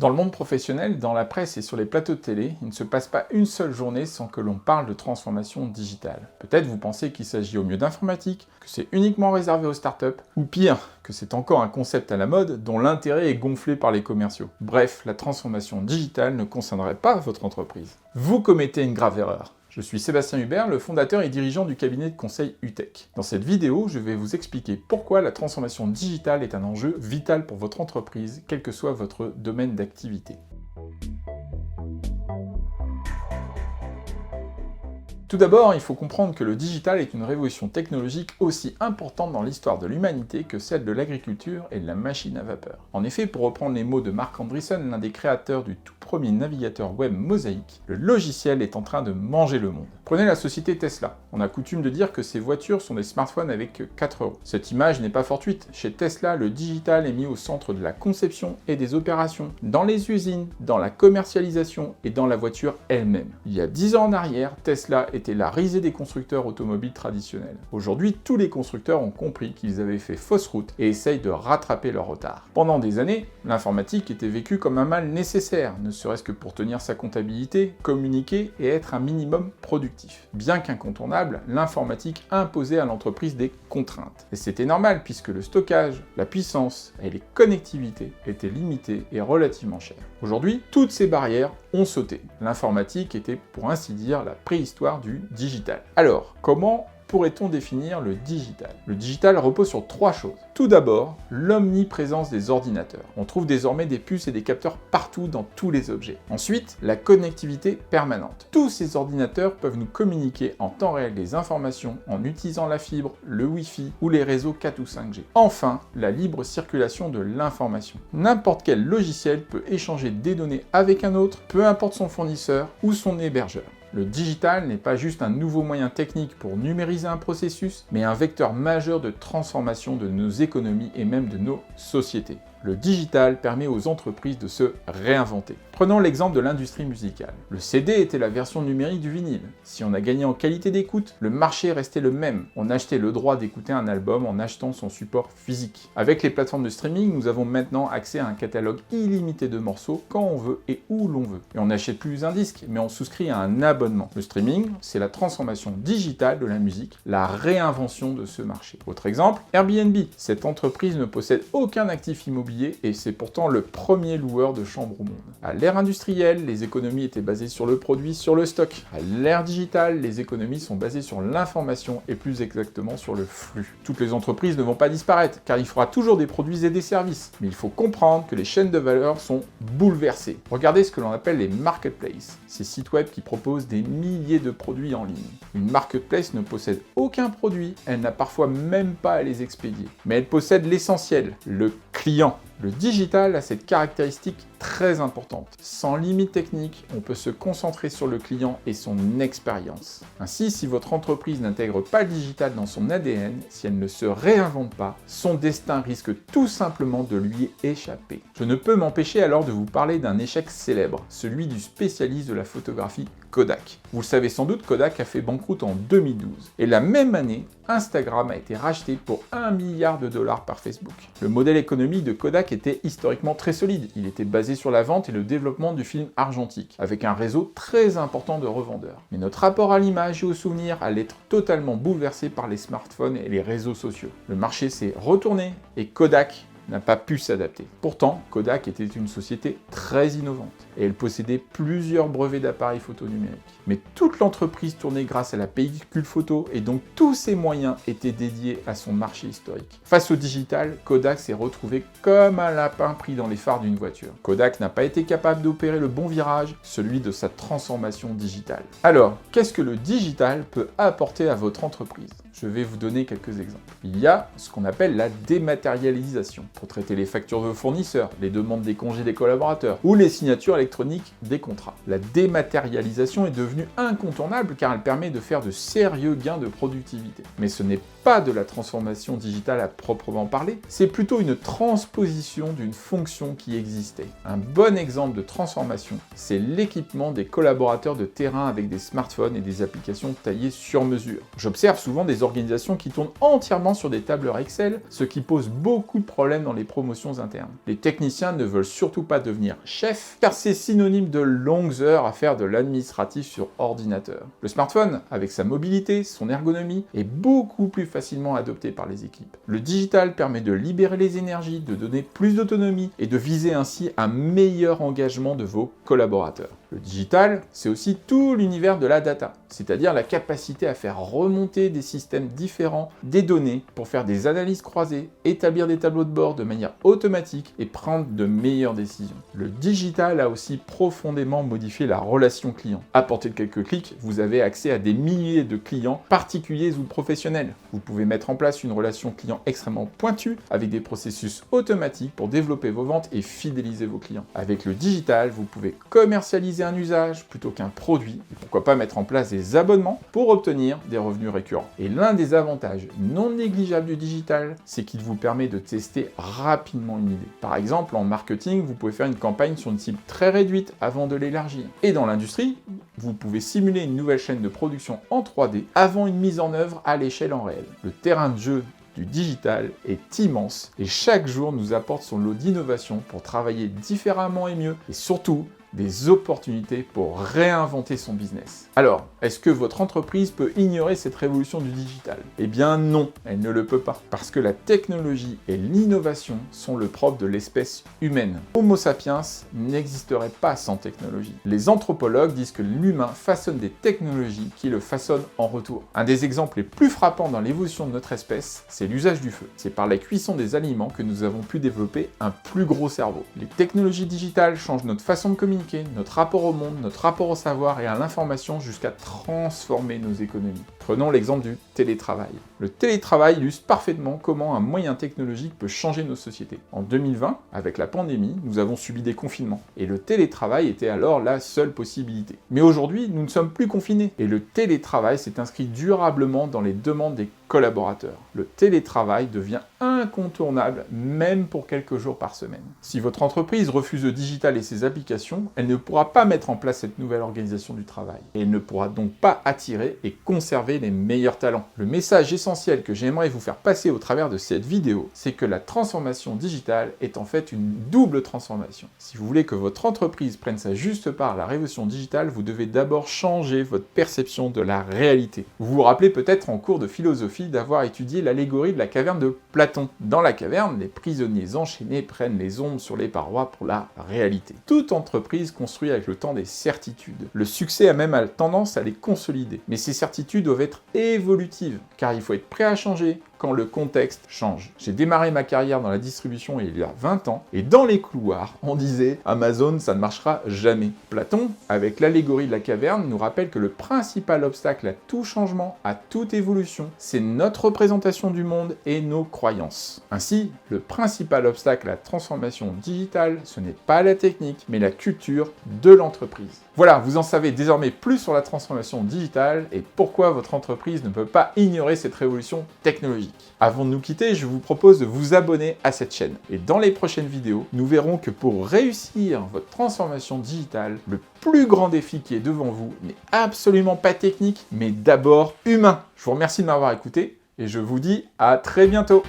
Dans le monde professionnel, dans la presse et sur les plateaux de télé, il ne se passe pas une seule journée sans que l'on parle de transformation digitale. Peut-être vous pensez qu'il s'agit au mieux d'informatique, que c'est uniquement réservé aux startups, ou pire, que c'est encore un concept à la mode dont l'intérêt est gonflé par les commerciaux. Bref, la transformation digitale ne concernerait pas votre entreprise. Vous commettez une grave erreur. Je suis Sébastien Hubert, le fondateur et dirigeant du cabinet de conseil UTech. Dans cette vidéo, je vais vous expliquer pourquoi la transformation digitale est un enjeu vital pour votre entreprise, quel que soit votre domaine d'activité. Tout d'abord, il faut comprendre que le digital est une révolution technologique aussi importante dans l'histoire de l'humanité que celle de l'agriculture et de la machine à vapeur. En effet, pour reprendre les mots de Marc Andreessen, l'un des créateurs du tout premier navigateur web Mosaic, le logiciel est en train de manger le monde. Prenez la société Tesla. On a coutume de dire que ces voitures sont des smartphones avec 4 €. Cette image n'est pas fortuite. Chez Tesla, le digital est mis au centre de la conception et des opérations, dans les usines, dans la commercialisation et dans la voiture elle-même. Il y a 10 ans en arrière, Tesla était la risée des constructeurs automobiles traditionnels. Aujourd'hui, tous les constructeurs ont compris qu'ils avaient fait fausse route et essayent de rattraper leur retard. Pendant des années, l'informatique était vécue comme un mal nécessaire, ne serait-ce que pour tenir sa comptabilité, communiquer et être un minimum productif. Bien qu'incontournable, l'informatique imposait à l'entreprise des contraintes. Et c'était normal puisque le stockage, la puissance et les connectivités étaient limitées et relativement chères. Aujourd'hui, toutes ces barrières ont sauté. L'informatique était, pour ainsi dire, la préhistoire du digital. Alors, comment pourrait-on définir le digital? Le digital repose sur 3 choses. Tout d'abord, l'omniprésence des ordinateurs. On trouve désormais des puces et des capteurs partout dans tous les objets. Ensuite, la connectivité permanente. Tous ces ordinateurs peuvent nous communiquer en temps réel des informations en utilisant la fibre, le Wi-Fi ou les réseaux 4 ou 5G. Enfin, la libre circulation de l'information. N'importe quel logiciel peut échanger des données avec un autre, peu importe son fournisseur ou son hébergeur. Le digital n'est pas juste un nouveau moyen technique pour numériser un processus, mais un vecteur majeur de transformation de nos économies et même de nos sociétés. Le digital permet aux entreprises de se réinventer. Prenons l'exemple de l'industrie musicale. Le CD était la version numérique du vinyle. Si on a gagné en qualité d'écoute, le marché restait le même. On achetait le droit d'écouter un album en achetant son support physique. Avec les plateformes de streaming, nous avons maintenant accès à un catalogue illimité de morceaux quand on veut et où l'on veut. Et on n'achète plus un disque, mais on souscrit à un abonnement. Le streaming, c'est la transformation digitale de la musique, la réinvention de ce marché. Autre exemple, Airbnb. Cette entreprise ne possède aucun actif immobilier et c'est pourtant le premier loueur de chambres au monde. À l'ère industrielle, les économies étaient basées sur le produit, sur le stock. À l'ère digitale, les économies sont basées sur l'information et plus exactement sur le flux. Toutes les entreprises ne vont pas disparaître car il faudra toujours des produits et des services. Mais il faut comprendre que les chaînes de valeur sont bouleversées. Regardez ce que l'on appelle les marketplaces, ces sites web qui proposent des milliers de produits en ligne. Une marketplace ne possède aucun produit, elle n'a parfois même pas à les expédier. Mais elle possède l'essentiel, le client. Le digital a cette caractéristique très importante. Sans limite technique, on peut se concentrer sur le client et son expérience. Ainsi, si votre entreprise n'intègre pas le digital dans son ADN, si elle ne se réinvente pas, son destin risque tout simplement de lui échapper. Je ne peux m'empêcher alors de vous parler d'un échec célèbre, celui du spécialiste de la photographie Kodak. Vous le savez sans doute, Kodak a fait banqueroute en 2012. Et la même année, Instagram a été racheté pour $1 milliard par Facebook. Le modèle économique de Kodak était historiquement très solide. Il était basé sur la vente et le développement du film argentique, avec un réseau très important de revendeurs. Mais notre rapport à l'image et au souvenir allait être totalement bouleversé par les smartphones et les réseaux sociaux. Le marché s'est retourné et Kodak n'a pas pu s'adapter. Pourtant, Kodak était une société très innovante et elle possédait plusieurs brevets d'appareils photo numériques. Mais toute l'entreprise tournait grâce à la pellicule photo et donc tous ses moyens étaient dédiés à son marché historique. Face au digital, Kodak s'est retrouvé comme un lapin pris dans les phares d'une voiture. Kodak n'a pas été capable d'opérer le bon virage, celui de sa transformation digitale. Alors, qu'est-ce que le digital peut apporter à votre entreprise? Je vais vous donner quelques exemples. Il y a ce qu'on appelle la dématérialisation, pour traiter les factures de fournisseurs, les demandes des congés des collaborateurs ou les signatures électroniques des contrats. La dématérialisation est devenue incontournable car elle permet de faire de sérieux gains de productivité. Mais ce n'est pas de la transformation digitale à proprement parler, c'est plutôt une transposition d'une fonction qui existait. Un bon exemple de transformation, c'est l'équipement des collaborateurs de terrain avec des smartphones et des applications taillées sur mesure. J'observe souvent des organisations qui tournent entièrement sur des tableurs Excel, ce qui pose beaucoup de problèmes dans les promotions internes. Les techniciens ne veulent surtout pas devenir chefs, car c'est synonyme de longues heures à faire de l'administratif sur ordinateur. Le smartphone, avec sa mobilité, son ergonomie, est beaucoup plus facilement adopté par les équipes. Le digital permet de libérer les énergies, de donner plus d'autonomie et de viser ainsi un meilleur engagement de vos collaborateurs. Le digital, c'est aussi tout l'univers de la data, c'est-à-dire la capacité à faire remonter des systèmes différents des données pour faire des analyses croisées, établir des tableaux de bord de manière automatique et prendre de meilleures décisions. Le digital a aussi profondément modifié la relation client. À portée de quelques clics, vous avez accès à des milliers de clients, particuliers ou professionnels. Vous pouvez mettre en place une relation client extrêmement pointue avec des processus automatiques pour développer vos ventes et fidéliser vos clients. Avec le digital, vous pouvez commercialiser un usage plutôt qu'un produit, et pourquoi pas mettre en place des abonnements pour obtenir des revenus récurrents. Et l'un des avantages non négligeables du digital, c'est qu'il vous permet de tester rapidement une idée. Par exemple, en marketing, vous pouvez faire une campagne sur une cible très réduite avant de l'élargir. Et dans l'industrie, vous pouvez simuler une nouvelle chaîne de production en 3D avant une mise en œuvre à l'échelle en réel. Le terrain de jeu du digital est immense et chaque jour nous apporte son lot d'innovation pour travailler différemment et mieux, et surtout des opportunités pour réinventer son business. Alors, est-ce que votre entreprise peut ignorer cette révolution du digital? Eh bien non, elle ne le peut pas, parce que la technologie et l'innovation sont le propre de l'espèce humaine. Homo sapiens n'existerait pas sans technologie. Les anthropologues disent que l'humain façonne des technologies qui le façonnent en retour. Un des exemples les plus frappants dans l'évolution de notre espèce, c'est l'usage du feu. C'est par la cuisson des aliments que nous avons pu développer un plus gros cerveau. Les technologies digitales changent notre façon de communiquer, notre rapport au monde, notre rapport au savoir et à l'information jusqu'à transformer nos économies. Prenons l'exemple du télétravail. Le télétravail illustre parfaitement comment un moyen technologique peut changer nos sociétés. En 2020, avec la pandémie, nous avons subi des confinements et le télétravail était alors la seule possibilité. Mais aujourd'hui, nous ne sommes plus confinés et le télétravail s'est inscrit durablement dans les demandes des collaborateurs. Le télétravail devient incontournable, même pour quelques jours par semaine. Si votre entreprise refuse le digital et ses applications, elle ne pourra pas mettre en place cette nouvelle organisation du travail. Et elle ne pourra donc pas attirer et conserver les meilleurs talents. Le message essentiel que j'aimerais vous faire passer au travers de cette vidéo, c'est que la transformation digitale est en fait une double transformation. Si vous voulez que votre entreprise prenne sa juste part à la révolution digitale, vous devez d'abord changer votre perception de la réalité. Vous vous rappelez peut-être en cours de philosophie d'avoir étudié l'allégorie de la caverne de Platon. Dans la caverne, les prisonniers enchaînés prennent les ombres sur les parois pour la réalité. Toute entreprise construit avec le temps des certitudes. Le succès a même tendance à les consolider. Mais ces certitudes doivent être évolutives, car il faut être prêt à changer quand le contexte change. J'ai démarré ma carrière dans la distribution il y a 20 ans, et dans les couloirs, on disait « Amazon, ça ne marchera jamais ». Platon, avec l'allégorie de la caverne, nous rappelle que le principal obstacle à tout changement, à toute évolution, c'est notre représentation du monde et nos croyances. Ainsi, le principal obstacle à la transformation digitale, ce n'est pas la technique, mais la culture de l'entreprise. Voilà, vous en savez désormais plus sur la transformation digitale et pourquoi votre entreprise ne peut pas ignorer cette révolution technologique. Avant de nous quitter, je vous propose de vous abonner à cette chaîne. Et dans les prochaines vidéos, nous verrons que pour réussir votre transformation digitale, le plus grand défi qui est devant vous n'est absolument pas technique, mais d'abord humain. Je vous remercie de m'avoir écouté et je vous dis à très bientôt.